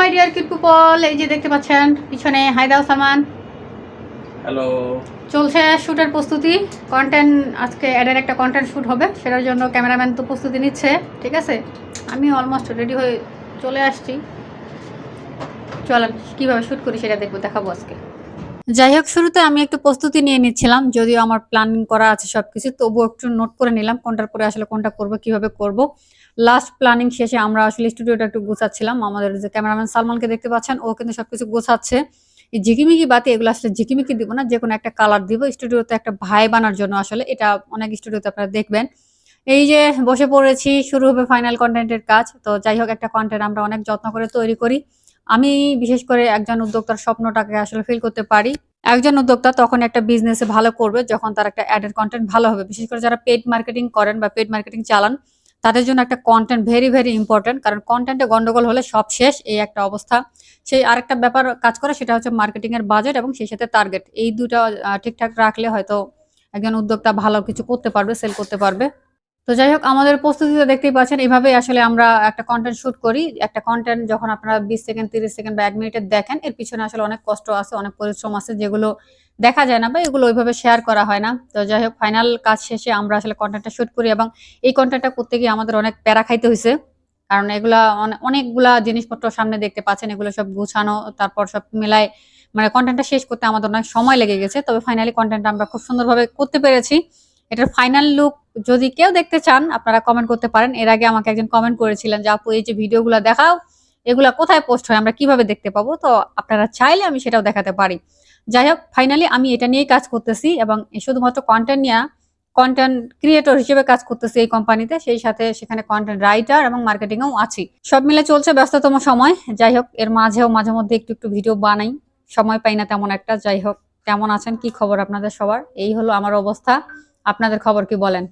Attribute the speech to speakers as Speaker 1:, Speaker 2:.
Speaker 1: My dear kid people, এই যে দেখতে পাচ্ছেন পিছনে হায়দাও সালমান।
Speaker 2: হ্যালো।
Speaker 1: চলছে শ্যুটের প্রস্তুতি, কন্টেন্ট আজকে অ্যাডের একটা কন্টেন্ট শ্যুট হবে, সেটার জন্য ক্যামেরাম্যান তো প্রস্তুতি নিচ্ছে। ঠিক আছে, আমি অলমোস্ট রেডি হয়ে চলে আসছি। চলেন কীভাবে শ্যুট করি সেটা দেখাবো আজকে। যাই হোক, শুরুতে আমি একটু প্রস্তুতি নিয়ে নিচ্ছিলাম, যদিও আমার প্ল্যানিং করা আছে সব কিছু, তবুও একটু নোট করে নিলাম কোনটার পরে আসলে কোনটা করবো, কিভাবে করব। লাস্ট প্ল্যানিং শেষে আমরা আসলে স্টুডিওটা একটু গোছাচ্ছিলাম। আমাদের যে ক্যামেরাম্যান সালমানকে দেখতে পাচ্ছেন, ও কিন্তু সবকিছু গোছাচ্ছে। এই ঝিকিমিকি বাতি এগুলো আসলে ঝিকিমিকি দিব না, যে কোনো একটা কালার দিব স্টুডিওতে একটা ভাই বানার জন্য। আসলে এটা অনেক স্টুডিওতে আপনারা দেখবেন। এই যে বসে পড়েছি, শুরু হবে ফাইনাল কন্টেন্টের কাজ। তো যাই হোক, একটা কন্টেন্ট আমরা অনেক যত্ন করে তৈরি করি। আমি বিশেষ করে একজন উদ্যোক্তার স্বপ্নটাকে আসলে ফিল করতে পারি। একজন উদ্যোক্তা তখন একটা বিজনেসে ভালো করবে যখন তার একটা অ্যাডের কন্টেন্ট ভালো হবে। বিশেষ করে যারা পেইড মার্কেটিং করেন বা পেইড মার্কেটিং চালান, তাদের জন্য একটা কন্টেন্ট ভেরি ভেরি ইম্পর্টেন্ট। কারণ কন্টেন্টে গন্ডগোল হলে সব শেষ, এই একটা অবস্থা। সেই আরেকটা ব্যাপার কাজ করে, সেটা হচ্ছে মার্কেটিং এর বাজেট এবং সেই সাথে টার্গেট। এই দুটো ঠিকঠাক রাখলে হয়তো একজন উদ্যোক্তা ভালো কিছু করতে পারবে, সেল করতে পারবে। তো যাই হোক, আমাদের প্রস্তুতিতে দেখতেই পাচ্ছেন এভাবেই আসলে আমরা একটা কন্টেন্ট শুট করি। একটা কন্টেন্ট যখন আপনারা 20 সেকেন্ড, 30 সেকেন্ড বা 1 মিনিটের দেখেন, এর পিছনে আসলে অনেক কষ্ট আছে, অনেক পরিশ্রম আছে, যেগুলো দেখা যায় না বা এগুলো ওইভাবে শেয়ার করা হয় না। তো যাই হোক, ফাইনাল কাজ শেষে আমরা আসলে কন্টেন্টটা শুট করি এবং এই কন্টেন্টটা করতে গিয়ে আমাদের অনেক প্যারা খাইতে হইছে। কারণ এগুলা অনেকগুলা জিনিসপত্র সামনে দেখতে পাচ্ছেন, এগুলো সব গুছানো, তারপর সব মিলায় মানে কন্টেন্টটা শেষ করতে আমাদের অনেক সময় লেগে গেছে। তবে ফাইনালি কন্টেন্টটা আমরা খুব সুন্দরভাবে করতে পেরেছি। এটার ফাইনাল লুক যদি কেউ দেখতে চান, আপনারা কমেন্ট করতে পারেন। এর আগে আমাকে একজন কমেন্ট করেছিলেন যে, আপু এই যে ভিডিওগুলো দেখাও, এগুলা কোথায় পোস্ট হয়, আমরা কিভাবে দেখতে পাবো? তো আপনারা চাইলে আমি সেটাও দেখাতে পারি। যাই হোক, ফাইনালি আমি এটা নিয়েই কাজ করতেছি এবং শুধুমাত্র কন্টেন্ট নিয়ে, কন্টেন্ট ক্রিয়েটর হিসেবে কাজ করতেছি এই কোম্পানিতে। সেই সাথে সেখানে কন্টেন্ট রাইটার এবং মার্কেটিংয়েও আছি। সব মিলে চলছে ব্যস্ততম সময়। যাই হোক, এর মাঝেও মাঝে মধ্যে একটু একটু ভিডিও বানাই, সময় পাই না তেমন একটা। যাই হোক, কেমন আছেন, কি খবর আপনাদের সবার? এই হলো আমার অবস্থা। আপনাদের খবর কি বলেন?